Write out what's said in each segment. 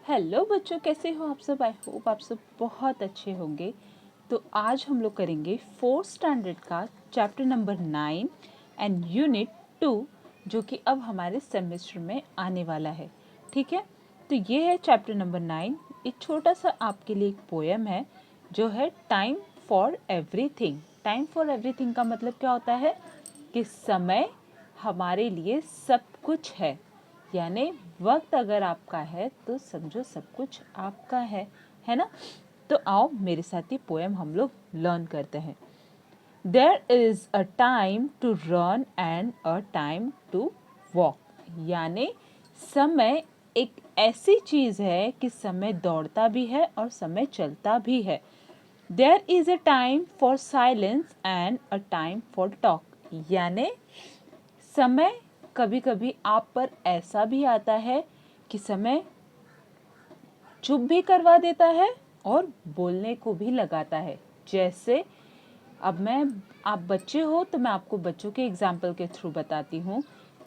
Hello बच्चों, कैसे हो आप सब। आई होप आप सब बहुत अच्छे होंगे। तो आज हम लोग करेंगे 4th स्टैंडर्ड का चैप्टर नंबर 9 एंड यूनिट 2, जो कि अब हमारे सेमेस्टर में आने वाला है। ठीक है, तो ये है चैप्टर नंबर 9। एक छोटा सा आपके लिए एक पोएम है जो है time for everything. Time for everything का मतलब क्या होता है कि समय हमारे लिए सब कुछ है, यानी वक्त अगर आपका है तो समझो सब कुछ आपका है ना। तो आओ मेरे साथ ये पोएम हम लोग लर्न करते हैं। There is a time to run and a time to walk, यानी समय एक ऐसी चीज है कि समय दौड़ता भी है और समय चलता भी है। There is a time for silence and a time for talk, यानी समय कभी कभी आप पर ऐसा भी आता है कि समय चुप भी करवा देता है और बोलने को भी लगाता है। जैसे अब आप बच्चे हो तो मैं आपको बच्चों के एग्जाम्पल के थ्रू बताती हूँ।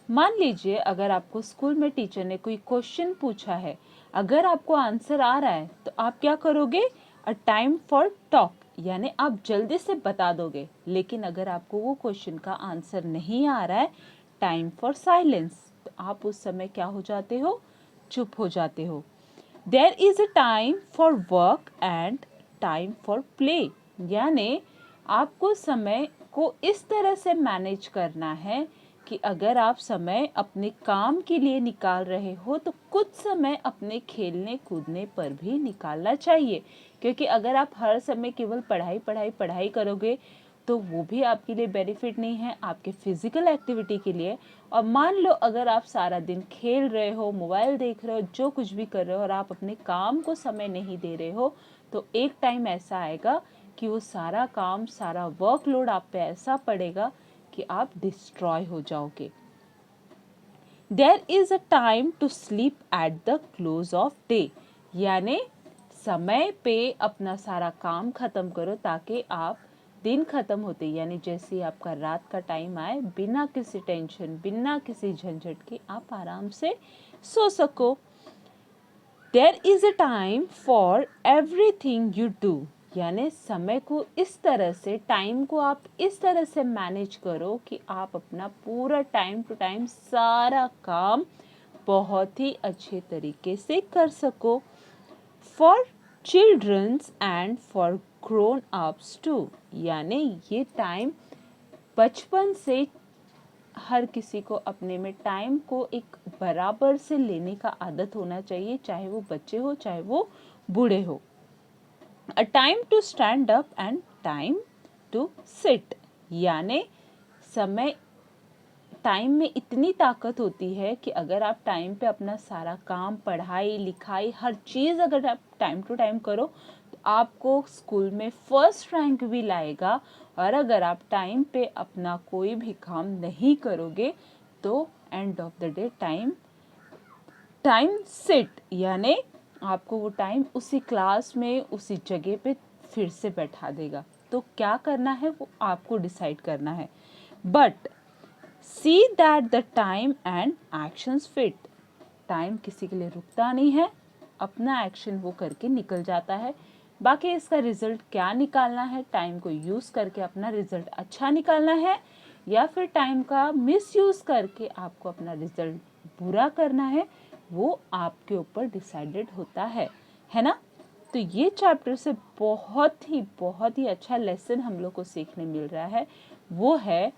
मान लीजिए अगर आपको स्कूल में टीचर ने कोई क्वेश्चन पूछा है, अगर आपको आंसर आ रहा है तो आप क्या करोगे, अ टाइम फॉर टॉक, यानी आप जल्दी से बता दोगे। लेकिन अगर आपको वो क्वेश्चन का आंसर नहीं आ रहा है, टाइम फॉर साइलेंस, तो आप उस समय क्या हो जाते हो, चुप हो जाते हो। There is a time for work and time for play, यानी आपको समय को इस तरह से मैनेज करना है कि अगर आप समय अपने काम के लिए निकाल रहे हो तो कुछ समय अपने खेलने कूदने पर भी निकालना चाहिए। क्योंकि अगर आप हर समय केवल पढ़ाई पढ़ाई पढ़ाई करोगे तो वो भी आपके लिए बेनिफिट नहीं है, आपके फिजिकल एक्टिविटी के लिए। और मान लो अगर आप सारा दिन खेल रहे हो, मोबाइल देख रहे हो, जो कुछ भी कर रहे हो और आप अपने काम को समय नहीं दे रहे हो, तो एक टाइम ऐसा आएगा कि वो सारा काम, सारा वर्कलोड आप पे ऐसा पड़ेगा कि आप डिस्ट्रॉय हो जाओगे। There is a time to sleep at the close of day, यानी समय पे अपना सारा काम खत्म करो ताकि आप दिन खत्म होते, यानी जैसे ही आपका रात का टाइम आए, बिना किसी टेंशन, बिना किसी झंझट के आप आराम से सो सको। There is a time for everything you do, यानी समय को इस तरह से, टाइम को आप इस तरह से मैनेज करो कि आप अपना पूरा टाइम टू टाइम सारा काम बहुत ही अच्छे तरीके से कर सको। For childrens and for grown ups too, यानी ये टाइम बचपन से हर किसी को अपने में टाइम को एक बराबर से लेने का आदत होना चाहिए, चाहे वो बच्चे हो चाहे वो बूढ़े हो। A time to stand up and time to sit, यानी समय, टाइम में इतनी ताकत होती है कि अगर आप टाइम पे अपना सारा काम, पढ़ाई लिखाई, हर चीज़ अगर आप टाइम टू टाइम करो तो आपको स्कूल में फर्स्ट रैंक भी लाएगा। और अगर आप टाइम पे अपना कोई भी काम नहीं करोगे तो end of the day time sit, यानी आपको वो टाइम उसी क्लास में, उसी जगह पे फिर से बैठा देगा। तो क्या करना है वो आपको डिसाइड करना है। But see that the time and actions fit, time किसी के लिए रुकता नहीं है, अपना एक्शन वो करके निकल जाता है। बाकी इसका रिजल्ट क्या निकालना है, टाइम को यूज करके अपना रिजल्ट अच्छा निकालना है या फिर टाइम का मिस यूज करके आपको अपना रिजल्ट बुरा करना है, वो आपके ऊपर डिसाइडेड होता है ना। तो ये चैप्टर से बहुत ही अच्छा लेसन हम लोग को सीखने मिल रहा है, वो है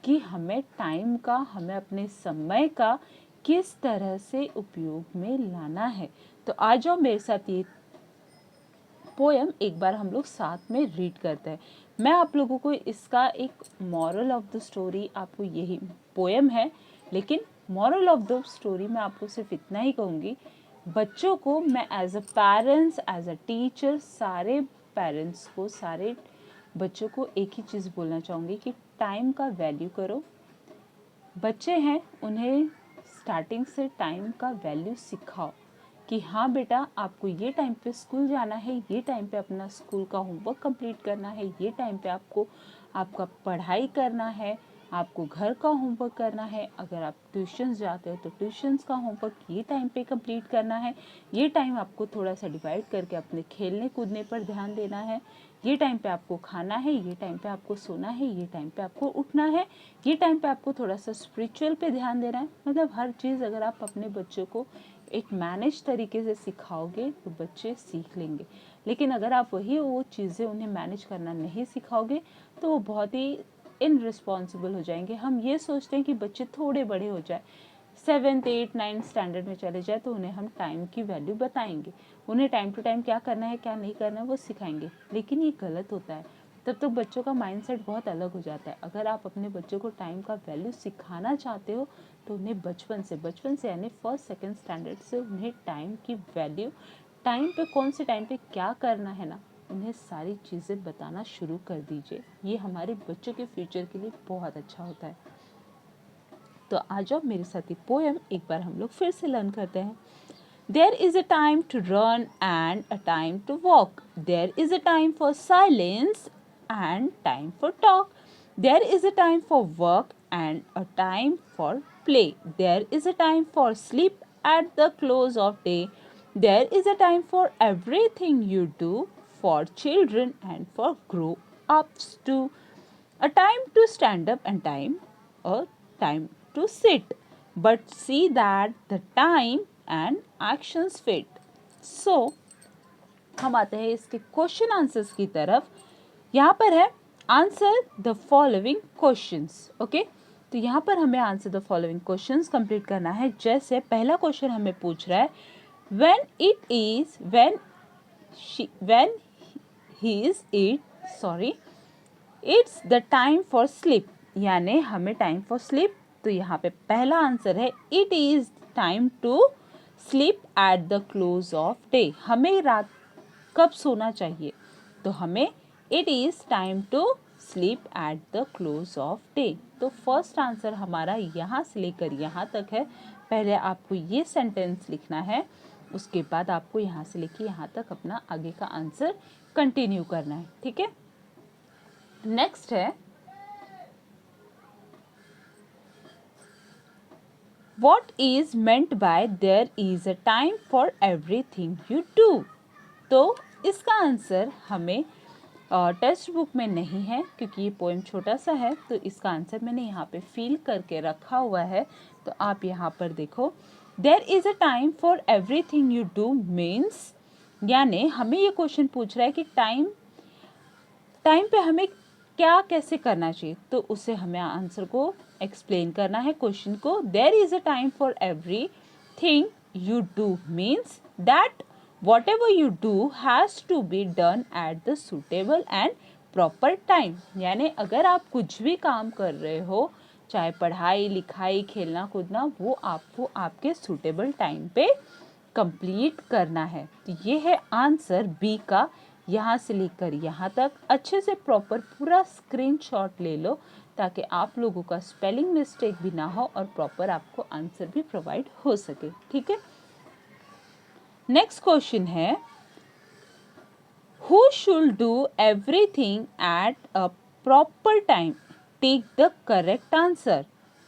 कि हमें टाइम का, हमें अपने समय का किस तरह से उपयोग में लाना है। तो आ जाओ मेरे साथ ये पोएम एक बार हम लोग साथ में रीड करते हैं। मैं आप लोगों को इसका एक मॉरल ऑफ द स्टोरी, आपको यही पोएम है लेकिन मॉरल ऑफ द स्टोरी मैं आपको सिर्फ इतना ही कहूँगी। बच्चों को मैं as a parents, as a teacher, सारे पेरेंट्स को, सारे बच्चों को एक ही चीज़ बोलना चाहूँगी कि टाइम का वैल्यू करो। बच्चे हैं, उन्हें स्टार्टिंग से टाइम का वैल्यू सिखाओ कि हाँ बेटा, आपको ये टाइम पे स्कूल जाना है, ये टाइम पे अपना स्कूल का होमवर्क कंप्लीट करना है, ये टाइम पे आपको आपका पढ़ाई करना है, आपको घर का होमवर्क करना है, अगर आप ट्यूशन्स जाते हो तो ट्यूशन्स का होमवर्क ये टाइम पे कंप्लीट करना है, ये टाइम आपको थोड़ा सा डिवाइड करके अपने खेलने कूदने पर ध्यान देना है, ये टाइम पे आपको खाना है, ये टाइम पे आपको सोना है, ये टाइम पे आपको उठना है, ये टाइम पे आपको थोड़ा सा स्पिरिचुअल पे ध्यान देना है। मतलब हर चीज़ अगर आप अपने बच्चों को एक मैनेज तरीके से सिखाओगे तो बच्चे सीख लेंगे। लेकिन अगर आप वही वो चीज़ें उन्हें मैनेज करना नहीं सिखाओगे तो वो बहुत ही इनरिस्पॉन्सिबल हो जाएंगे। हम ये सोचते हैं कि बच्चे थोड़े बड़े हो जाए, 7th 8th 9th स्टैंडर्ड में चले जाए तो उन्हें हम टाइम की वैल्यू बताएंगे, उन्हें टाइम टू टाइम क्या करना है क्या नहीं करना है वो सिखाएंगे। लेकिन ये गलत होता है, तब तक बच्चों का माइंडसेट बहुत अलग हो जाता है। अगर आप अपने बच्चों को टाइम का वैल्यू सिखाना चाहते हो तो उन्हें बचपन से यानी 1st 2nd स्टैंडर्ड से उन्हें टाइम की वैल्यू, टाइम पे कौन से टाइम पे क्या करना है ना, उन्हें सारी चीज़ें बताना शुरू कर दीजिए। ये हमारे बच्चों के फ्यूचर के लिए बहुत अच्छा होता है। तो आ जाओ मेरे साथ ये पोएम एक बार हम लोग फिर से लर्न करते हैं। There is a time to run and a time to walk. There is a time for silence and time for talk. There is a time for work and a time for play. There is a time for sleep at the close of day. There is a time for everything you do, for children and for grown-ups too. A time to stand up and a time to sit. But see that the time and actions fit. So, हम आते हैं इसके question answers की तरफ। यहाँ पर है answer the following questions. Okay, तो यहाँ पर हमें answer the following questions complete करना है। जैसे पहला क्वेश्चन हमें पूछ रहा है when he is it sorry it's the time for sleep, यानी हमें टाइम फॉर स्लीप, तो यहाँ पे पहला आंसर है it is time to sleep at the close of day. हमें रात कब सोना चाहिए, तो हमें it is time to sleep at the close of day. तो फर्स्ट आंसर हमारा यहाँ से लेकर यहाँ तक है। पहले आपको ये सेंटेंस लिखना है, उसके बाद आपको यहाँ से लेकर यहाँ तक अपना आगे का आंसर कंटिन्यू करना है। ठीक है, नेक्स्ट है What is meant by there is a time for everything you do? तो इसका आंसर हमें टेक्स्ट बुक में नहीं है क्योंकि ये पोएम छोटा सा है, तो इसका आंसर मैंने यहाँ पे फिल करके रखा हुआ है। तो आप यहाँ पर देखो, there is a time for everything you do means, यानी हमें ये क्वेश्चन पूछ रहा है कि टाइम पे हमें क्या कैसे करना चाहिए, तो उसे हमें आंसर को एक्सप्लेन करना है क्वेश्चन को। There is a time for everything you do means that whatever you do has to be done at the suitable and proper time. यानी अगर आप कुछ भी काम कर रहे हो, चाहे पढ़ाई लिखाई खेलना कूदना, वो आपको आपके सुटेबल टाइम पे कंप्लीट करना है। तो ये है आंसर बी का। यहाँ से लेकर यहाँ तक अच्छे से प्रॉपर पूरा स्क्रीनशॉट ले लो ताकि आप लोगों का स्पेलिंग मिस्टेक भी ना हो और प्रॉपर आपको आंसर भी प्रोवाइड हो सके। ठीक है, नेक्स्ट क्वेश्चन है who should do everything at a proper time, take the correct answer.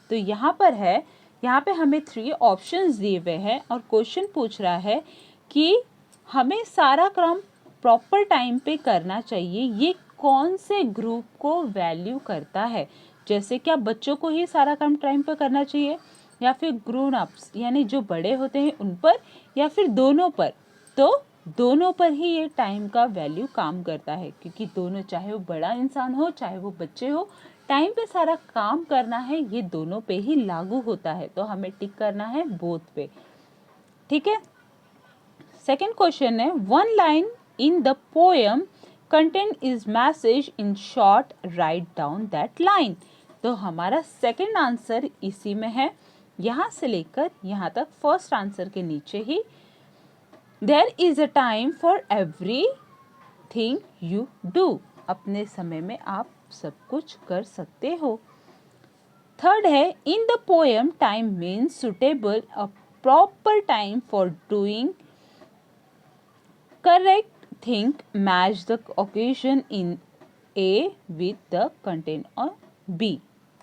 तो यहाँ पर है, यहाँ पे हमें 3 ऑप्शंस दिए हुए हैं और क्वेश्चन पूछ रहा है कि हमें सारा काम प्रॉपर टाइम पे करना चाहिए, ये कौन से ग्रुप को वैल्यू करता है। जैसे क्या बच्चों को ही सारा काम टाइम पे करना चाहिए, या फिर ग्रोन अप्स यानी जो बड़े होते हैं उन पर, या फिर दोनों पर। तो दोनों पर ही ये टाइम का वैल्यू काम करता है, क्योंकि दोनों, चाहे वो बड़ा इंसान हो चाहे वो बच्चे हो, टाइम पे सारा काम करना है, ये दोनों पे ही लागू होता है। तो हमें टिक करना है बोथ पे। ठीक है, सेकेंड क्वेश्चन है one line in the poem content is message in short write down that line। तो हमारा सेकंड आंसर इसी में है, यहाँ से लेकर यहाँ तक फर्स्ट आंसर के नीचे ही there is a time for everything you do, अपने समय में आप सब कुछ कर सकते हो। थर्ड है in the poem time means suitable a proper time for doing correct think match the occasion in A with the content on B।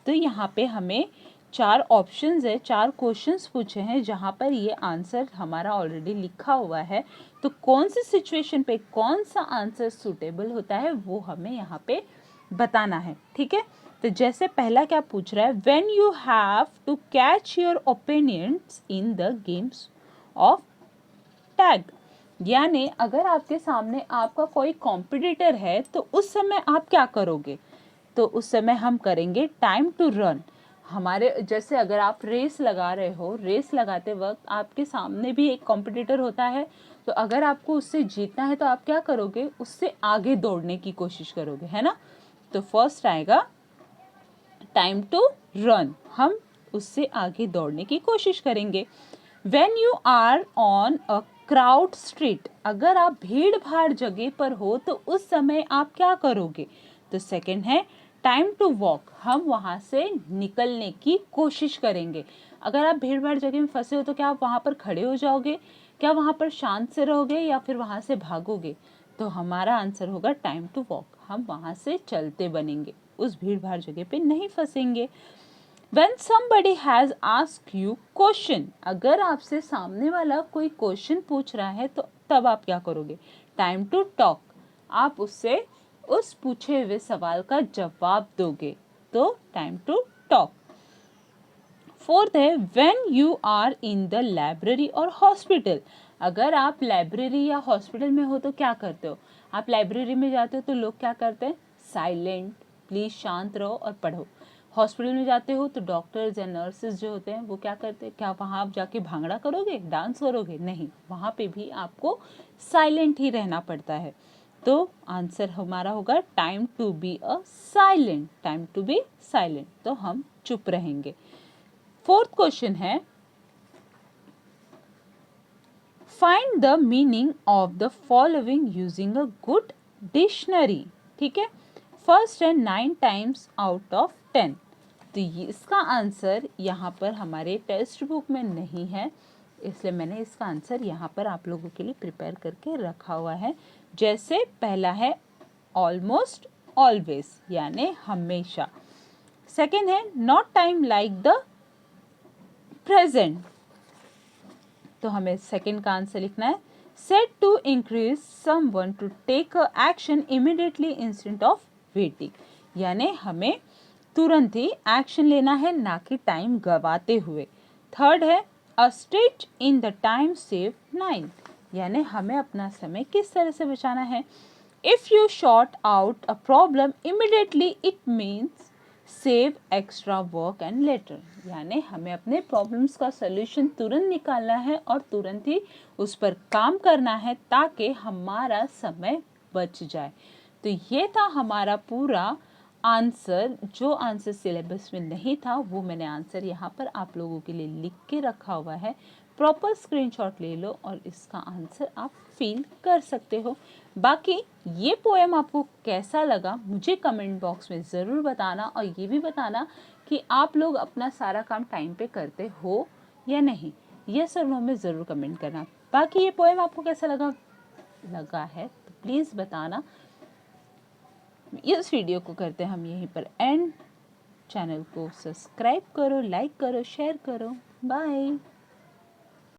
तो यहाँ पे हमें 4 ऑप्शंस है, 4 क्वेश्चंस पूछे हैं जहाँ पर ये आंसर हमारा ऑलरेडी लिखा हुआ है। तो कौन सी सिचुएशन पे कौन सा आंसर सूटेबल होता है वो हमें यहाँ पे बताना है, ठीक है। तो जैसे पहला क्या पूछ रहा है, when you have to catch your opinions in the games of tag, यानी अगर आपके सामने आपका कोई कॉम्पिटिटर है तो उस समय आप क्या करोगे। तो उस समय हम करेंगे टाइम टू रन। हमारे जैसे अगर आप रेस लगा रहे हो, रेस लगाते वक्त आपके सामने भी एक कॉम्पिटिटर होता है, तो अगर आपको उससे जीतना है तो आप क्या करोगे, उससे आगे दौड़ने की कोशिश करोगे, है ना। तो फर्स्ट आएगा टाइम टू रन, हम उससे आगे दौड़ने की कोशिश करेंगे। When you are on a crowd street, अगर आप भीड़ भाड़ जगह पर हो तो उस समय आप क्या करोगे। तो सेकंड है टाइम टू वॉक, हम वहाँ से निकलने की कोशिश करेंगे। अगर आप भीड़ भाड़ जगह में फंसे हो तो क्या आप वहाँ पर खड़े हो जाओगे, क्या वहाँ पर शांत से रहोगे या फिर वहाँ से भागोगे। तो हमारा आंसर होगा टाइम टू वॉक, हम वहाँ से चलते बनेंगे, उस भीड़ भाड़ जगह पे नहीं फंसेंगे। When somebody has asked you question, अगर आपसे सामने वाला कोई क्वेश्चन पूछ रहा है तो तब आप क्या करोगे, टाइम टू टॉक, आप उससे उस पूछे हुए सवाल का जवाब दोगे, तो टाइम टू टॉक। फोर्थ है when you are in the library और हॉस्पिटल, अगर आप लाइब्रेरी या हॉस्पिटल में हो तो क्या करते हो। आप लाइब्रेरी में जाते हो तो लोग क्या करते हैं, साइलेंट, प्लीज शांत रहो और पढ़ो। हॉस्पिटल में जाते हो तो डॉक्टर्स या नर्सेज जो होते हैं वो क्या करते हैं, क्या वहाँ आप जाके भांगड़ा करोगे, डांस करोगे, नहीं, वहाँ पे भी आपको साइलेंट ही रहना पड़ता है। तो आंसर हमारा होगा time to be a silent, time to be silent, तो हम चुप रहेंगे। फोर्थ क्वेश्चन है find the meaning of the following using a good dictionary, ठीक है। फर्स्ट है 9 टाइम्स आउट ऑफ 10, तो इसका आंसर यहाँ पर हमारे टेक्स्ट बुक में नहीं है, इसलिए मैंने इसका आंसर यहाँ पर आप लोगों के लिए प्रिपेयर करके रखा हुआ है। जैसे पहला है ऑलमोस्ट ऑलवेज, यानी हमेशा। सेकेंड है not time like the present, तो हमें सेकेंड का आंसर लिखना है set to increase someone to take a action immediately instead of waiting, यानी हमें तुरंत ही एक्शन लेना है, ना कि टाइम गवाते हुए। थर्ड है अ stitch in the time save 9, यानी हमें अपना समय किस तरह से बचाना है। If you short out a problem immediately it means save extra work and later, यानी हमें अपने प्रॉब्लम्स का सलूशन तुरंत निकालना है और तुरंत ही उस पर काम करना है ताकि हमारा समय बच जाए। तो ये था हमारा पूरा आंसर, जो आंसर सिलेबस में नहीं था वो मैंने आंसर यहाँ पर आप लोगों के लिए लिख के रखा हुआ है। प्रॉपर स्क्रीनशॉट ले लो और इसका आंसर आप फिल कर सकते हो। बाकी ये पोएम आपको कैसा लगा मुझे कमेंट बॉक्स में ज़रूर बताना, और ये भी बताना कि आप लोग अपना सारा काम टाइम पे करते हो या नहीं, यस और नो में ज़रूर कमेंट करना। बाकी ये पोएम आपको कैसा लगा है तो प्लीज़ बताना। इस वीडियो को करते हैं हम यहीं पर एंड। चैनल को सब्सक्राइब करो, लाइक करो, शेयर करो। बाय।